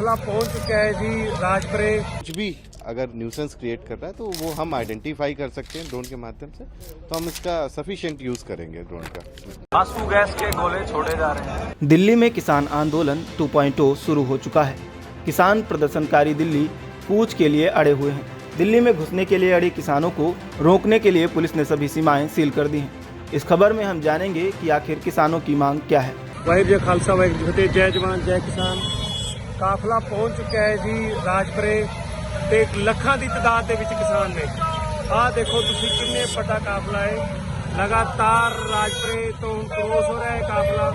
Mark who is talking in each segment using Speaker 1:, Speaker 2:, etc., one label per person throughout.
Speaker 1: काफिला पहुंच चुका है जी राजपुरे।
Speaker 2: कुछ भी अगर न्यूसेंस क्रिएट कर रहा है तो वो हम आइडेंटिफाई कर सकते हैं ड्रोन के माध्यम से, तो हम इसका सफिशिएंट यूज करेंगे ड्रोन का।
Speaker 1: आंसू गैस के गोले छोड़े जा रहे हैं।
Speaker 3: दिल्ली में किसान आंदोलन 2.0 शुरू हो चुका है। किसान प्रदर्शनकारी दिल्ली कूच के लिए अड़े हुए हैं। दिल्ली में घुसने के लिए अड़े किसानों को रोकने के लिए पुलिस ने सभी सीमाएं सील कर दी हैं। इस खबर में हम जानेंगे कि आखिर किसानों की मांग क्या है।
Speaker 1: वाहिगुरू जी खालसा वाहिगुरू जी फतेह। जय जवान जय किसान। काफिला पहुंच चुका है जी राजपुरे ਤੇ ਲੱਖਾਂ ਦੀ ਤਾਦਾਦ ਦੇ ਵਿੱਚ ਕਿਸਾਨ ਨੇ। ਆਹ ਦੇਖੋ ਤੁਸੀਂ ਕਿੰਨੇ ਵੱਡਾ ਕਾਫਲਾ ਹੈ। ਲਗਾਤਾਰ ਰਾਜਪੁਰੇ ਤੋਂ ਕ੍ਰੋਸ ਹੋ ਰਿਹਾ ਹੈ ਕਾਫਲਾ,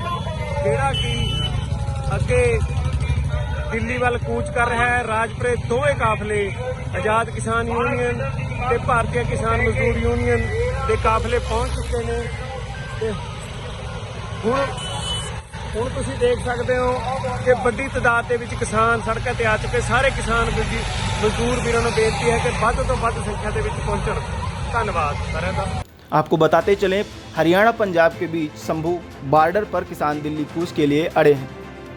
Speaker 1: ਜਿਹੜਾ ਕਿ ਅੱਗੇ ਦਿੱਲੀ ਵੱਲ ਕੂਚ ਕਰ ਰਿਹਾ ਹੈ। ਰਾਜਪੁਰੇ ਦੋਵੇਂ ਕਾਫਲੇ ਆਜ਼ਾਦ ਕਿਸਾਨ ਯੂਨੀਅਨ ਤੇ ਭਾਰਤੀ ਕਿਸਾਨ ਮਜ਼ਦੂਰ ਯੂਨੀਅਨ ਦੇ ਕਾਫਲੇ ਪਹੁੰਚ ਚੁੱਕੇ ਨੇ ਤੇ ਹੁਣ ਤੁਸੀਂ ਦੇਖ ਸਕਦੇ ਹੋ ਕਿ ਵੱਡੀ ਤਾਦਾਦ ਦੇ ਵਿੱਚ ਕਿਸਾਨ ਸੜਕਾਂ ਤੇ ਆ ਚੁੱਕੇ। ਸਾਰੇ ਕਿਸਾਨ मजदूर वीरों ने बेनती है कि ਵੱਧ ਤੋਂ ਵੱਧ संख्या ਦੇ ਵਿੱਚ ਪਹੁੰਚਣ। धन्यवाद सारे का।
Speaker 3: आपको बताते चलें, हरियाणा पंजाब के बीच शंभू बॉर्डर पर किसान दिल्ली कूच के लिए अड़े हैं।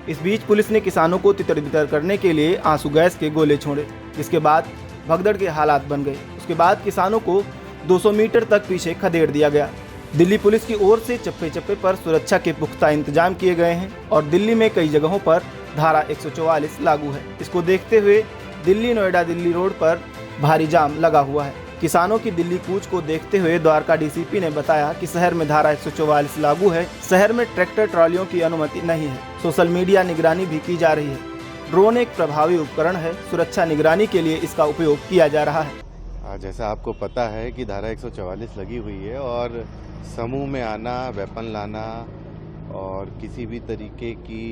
Speaker 3: इस बीच पुलिस ने किसानों को तितर बितर करने के लिए आंसू गैस के गोले छोड़े, जिसके बाद भगदड़ के हालात बन गए। उसके बाद किसानों को 200 मीटर तक पीछे खदेड़ दिया गया। दिल्ली पुलिस की ओर से चप्पे चप्पे पर सुरक्षा के पुख्ता इंतजाम किए गए हैं और दिल्ली में कई जगहों पर धारा 144 लागू है। इसको देखते हुए दिल्ली नोएडा दिल्ली रोड पर भारी जाम लगा हुआ है। किसानों की दिल्ली कूच को देखते हुए द्वारका डीसीपी ने बताया कि शहर में धारा 144 लागू है। शहर में ट्रैक्टर ट्रॉलियों की अनुमति नहीं है। सोशल मीडिया निगरानी भी की जा रही है। ड्रोन एक प्रभावी उपकरण है। सुरक्षा निगरानी के लिए इसका उपयोग किया जा रहा है।
Speaker 2: जैसा आपको पता है कि धारा 144 लगी हुई है और समूह में आना, वेपन लाना और किसी भी तरीके की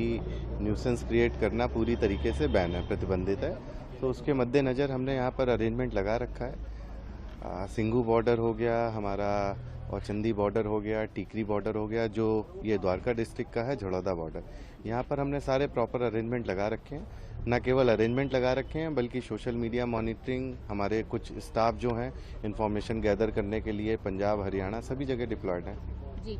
Speaker 2: न्यूसेंस क्रिएट करना पूरी तरीके से बैन है, प्रतिबंधित है। तो उसके मद्देनज़र हमने यहाँ पर अरेंजमेंट लगा रखा है। सिंघू बॉर्डर हो गया हमारा और चंदी बॉर्डर हो गया, टीकरी बॉर्डर हो गया, जो ये द्वारका डिस्ट्रिक्ट का है, झड़ौदा बॉर्डर। यहाँ पर हमने सारे प्रॉपर अरेंजमेंट लगा रखे हैं। न केवल अरेंजमेंट लगा रखे हैं बल्कि सोशल मीडिया मॉनिटरिंग, हमारे कुछ स्टाफ जो हैं इंफॉर्मेशन गैदर करने के लिए पंजाब हरियाणा सभी जगह डिप्लॉयड हैं।
Speaker 4: जी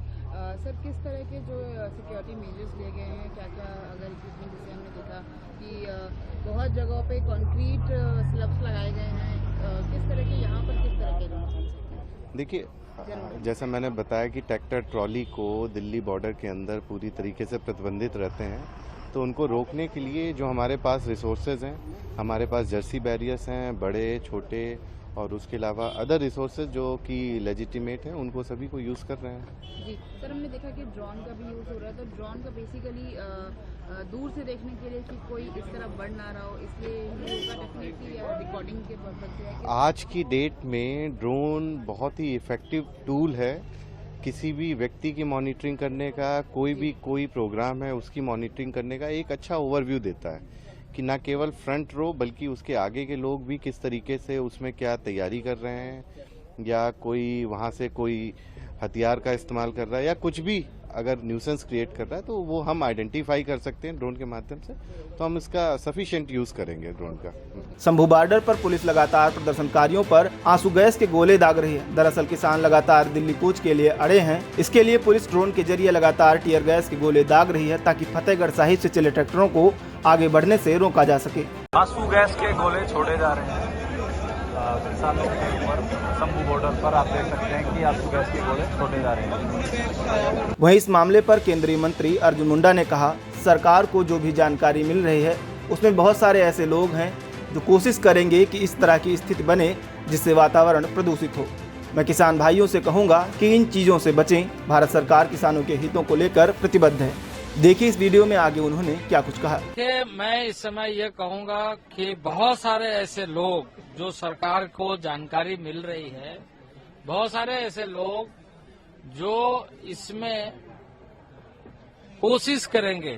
Speaker 4: सर, किस तरह के जो सिक्योरिटी मेजर्स लिए गए हैं, क्या क्या अगर इक्विपमेंट जैसे हमने देखा कि बहुत जगहों पे कंक्रीट स्लब्स लगाए गए हैं, किस तरह के यहाँ पर किस तरह के?
Speaker 2: देखिए, जैसा मैंने बताया कि ट्रैक्टर ट्रॉली को दिल्ली बॉर्डर के अंदर पूरी तरीके से प्रतिबंधित रहते हैं, तो उनको रोकने के लिए जो हमारे पास रिसोर्सेज हैं, हमारे पास जर्सी बैरियर्स हैं, बड़े छोटे, और उसके अलावा अदर रिसोर्सेज जो कि लेजिटिमेट हैं, उनको सभी को यूज़ कर रहे हैं।
Speaker 4: जी सर, हमने देखा कि ड्रोन का भी यूज़ हो रहा है, तो ड्रोन का बेसिकली दूर से देखने के लिए कि कोई इस तरह बढ़ ना रहा हो, इसलिए डेफिनेटली रिकॉर्डिंग के पर्पज से है।
Speaker 2: आज की डेट में ड्रोन बहुत ही इफ़ेक्टिव टूल है किसी भी व्यक्ति की मॉनिटरिंग करने का। कोई प्रोग्राम है उसकी मॉनिटरिंग करने का एक अच्छा ओवरव्यू देता है कि न केवल फ्रंट रो बल्कि उसके आगे के लोग भी किस तरीके से उसमें क्या तैयारी कर रहे हैं, या कोई वहाँ से कोई हथियार का इस्तेमाल कर रहा है या कुछ भी अगर न्यूसेंस क्रिएट कर रहा है, तो वो हम आइडेंटिफाई कर सकते हैं ड्रोन के माध्यम से। तो हम इसका सफिशिएंट यूज करेंगे ड्रोन का।
Speaker 3: शंभू बॉर्डर पर पुलिस लगातार प्रदर्शनकारियों पर आंसू गैस के गोले दाग रही है। दरअसल किसान लगातार दिल्ली कूच के लिए अड़े हैं। इसके लिए पुलिस ड्रोन के जरिए लगातार टीयर गैस के गोले दाग रही है, ताकि फतेहगढ़ साहिब से चले ट्रैक्टरों को आगे बढ़ने से रोका जा सके।
Speaker 1: आंसू गैस के गोले छोड़े जा रहे हैं किसानों के ऊपर। शंभू बॉर्डर पर आप देख सकते हैं कि आंसू गैस के गोले छोड़े जा रहे हैं।
Speaker 3: वहीं इस मामले पर केंद्रीय मंत्री अर्जुन मुंडा ने कहा, सरकार को जो भी जानकारी मिल रही है उसमें बहुत सारे ऐसे लोग हैं जो कोशिश करेंगे कि इस तरह की स्थिति बने जिससे वातावरण प्रदूषित हो। मैं किसान भाइयों से कहूँगा कि इन चीज़ों से बचें। भारत सरकार किसानों के हितों को लेकर प्रतिबद्ध है। देखिए इस वीडियो में आगे उन्होंने क्या कुछ कहा।
Speaker 5: मैं इस समय ये कहूँगा कि बहुत सारे ऐसे लोग जो सरकार को जानकारी मिल रही है, बहुत सारे ऐसे लोग जो इसमें कोशिश करेंगे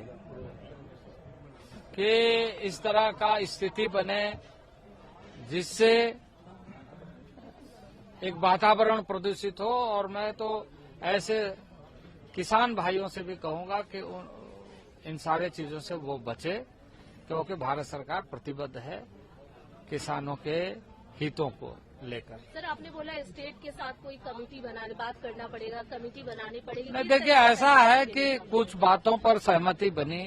Speaker 5: कि इस तरह का स्थिति बने जिससे एक वातावरण प्रदूषित हो। और मैं तो ऐसे किसान भाइयों से भी कहूंगा कि इन सारे चीजों से वो बचे, क्योंकि भारत सरकार प्रतिबद्ध है किसानों के हितों को लेकर।
Speaker 6: सर, आपने बोला स्टेट के साथ कोई कमेटी बनाने बात करना पड़ेगा, कमेटी बनानी पड़ेगी।
Speaker 5: नहीं, देखिए ऐसा है कि कुछ बातों पर सहमति बनी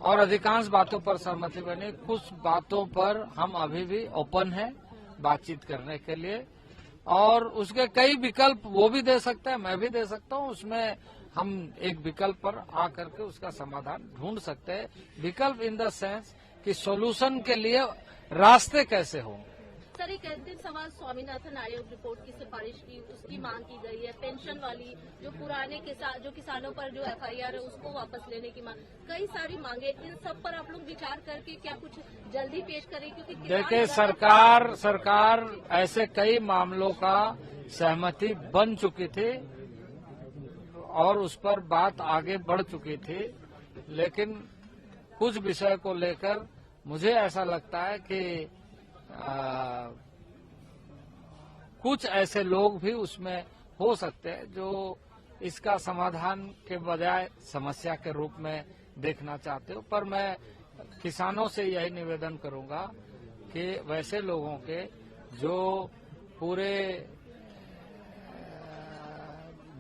Speaker 5: और अधिकांश बातों पर सहमति बनी। कुछ बातों पर हम अभी भी ओपन हैं बातचीत करने के लिए, और उसके कई विकल्प वो भी दे सकते हैं, मैं भी दे सकता हूं। उसमें हम एक विकल्प पर आकर के उसका समाधान ढूंढ सकते हैं। विकल्प इन द सेंस कि सॉल्यूशन के लिए रास्ते कैसे हों।
Speaker 6: सर, एक अंतिम सवाल, स्वामीनाथन आयोग रिपोर्ट की सिफारिश की, उसकी मांग की गई है। पेंशन वाली जो पुराने जो किसानों पर जो FIR है उसको वापस लेने की मांग, कई सारी मांगे, इन सब पर आप लोग विचार करके क्या कुछ जल्दी पेश करें? क्योंकि
Speaker 5: देखिए, सरकार ऐसे कई मामलों का सहमति बन चुकी थी और उस पर बात आगे बढ़ चुकी थी, लेकिन कुछ विषय को लेकर मुझे ऐसा लगता है कि कुछ ऐसे लोग भी उसमें हो सकते हैं जो इसका समाधान के बजाय समस्या के रूप में देखना चाहते हो। पर मैं किसानों से यही निवेदन करूंगा कि वैसे लोगों के जो पूरे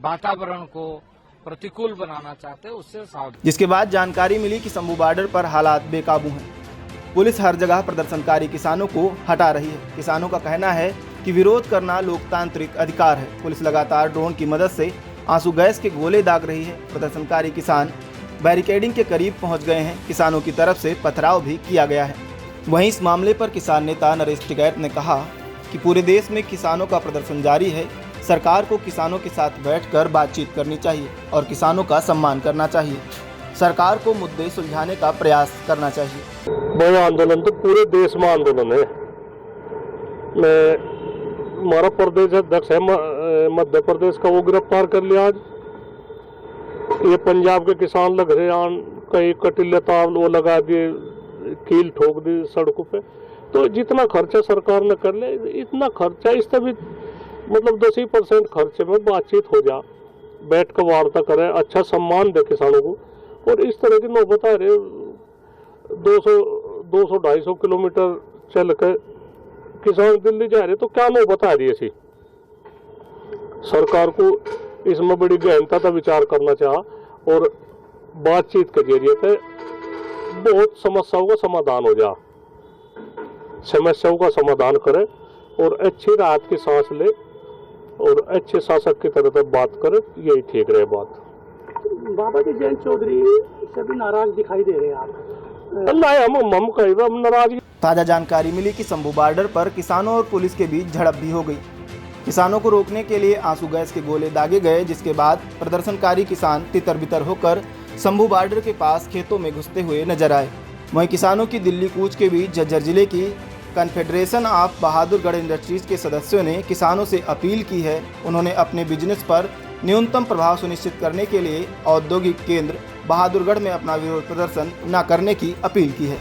Speaker 5: वातावरण को प्रतिकूल बनाना चाहते हैं उससे सावधान।
Speaker 3: जिसके बाद जानकारी मिली कि शंभू बॉर्डर पर हालात बेकाबू हैं। पुलिस हर जगह प्रदर्शनकारी किसानों को हटा रही है। किसानों का कहना है कि विरोध करना लोकतांत्रिक अधिकार है। पुलिस लगातार ड्रोन की मदद से आंसू गैस के गोले दाग रही है। प्रदर्शनकारी किसान बैरिकेडिंग के करीब पहुंच गए हैं। किसानों की तरफ से पथराव भी किया गया है। वहीं इस मामले पर किसान नेता नरेश टिकैत ने कहा कि पूरे देश में किसानों का प्रदर्शन जारी है। सरकार को किसानों के साथ बैठकर बातचीत करनी चाहिए और किसानों का सम्मान करना चाहिए। सरकार को मुद्दे सुलझाने का प्रयास करना चाहिए।
Speaker 7: बड़ा आंदोलन तो पूरे देश में आंदोलन है। हमारा प्रदेश अध्यक्ष है मध्य प्रदेश का, वो गिरफ्तार कर लिया आज। ये पंजाब के किसान लग रहे हैं, कई कटीले ताव वो लगा दिए, कील ठोक दी सड़कों पे। तो जितना खर्चा सरकार ने कर ले, इतना खर्चा इस तभी मतलब 10% खर्चे में बातचीत हो जा, बैठ कर वार्ता करे, अच्छा सम्मान दे किसानों को। और इस तरह की नौबत आ रहे 200-250 किलोमीटर चल कर किसान दिल्ली जा रहे, तो क्या नौबत आ रही है ऐसी? सरकार को इसमें बड़ी गहनता का विचार करना चाहिए और बातचीत के जरिए से बहुत समस्याओं का समाधान हो जा, समस्याओं का समाधान करे और अच्छी राहत की सांस ले और अच्छे शासक की तरह से बात करे, यही ठीक रहे बात।
Speaker 8: बाबा जी जयंत चौधरी सभी नाराज दिखाई दे रहे हैं आप।
Speaker 7: अल्लाह हम कहीं नाराज।
Speaker 3: ताज़ा जानकारी मिली कि शंभू बॉर्डर पर किसानों और पुलिस के बीच झड़प भी हो गई। किसानों को रोकने के लिए आंसू गैस के गोले दागे गए, जिसके बाद प्रदर्शनकारी किसान तितर बितर होकर शंभू बॉर्डर के पास खेतों में घुसते हुए नजर आए। वहीं किसानों की दिल्ली कूच के बीच झज्जर जिले की कन्फेडरेशन ऑफ बहादुरगढ़ इंडस्ट्रीज के सदस्यों ने किसानों से अपील की है। उन्होंने अपने बिजनेस पर न्यूनतम प्रभाव सुनिश्चित करने के लिए औद्योगिक केंद्र बहादुरगढ़ में अपना विरोध प्रदर्शन न करने की अपील की है।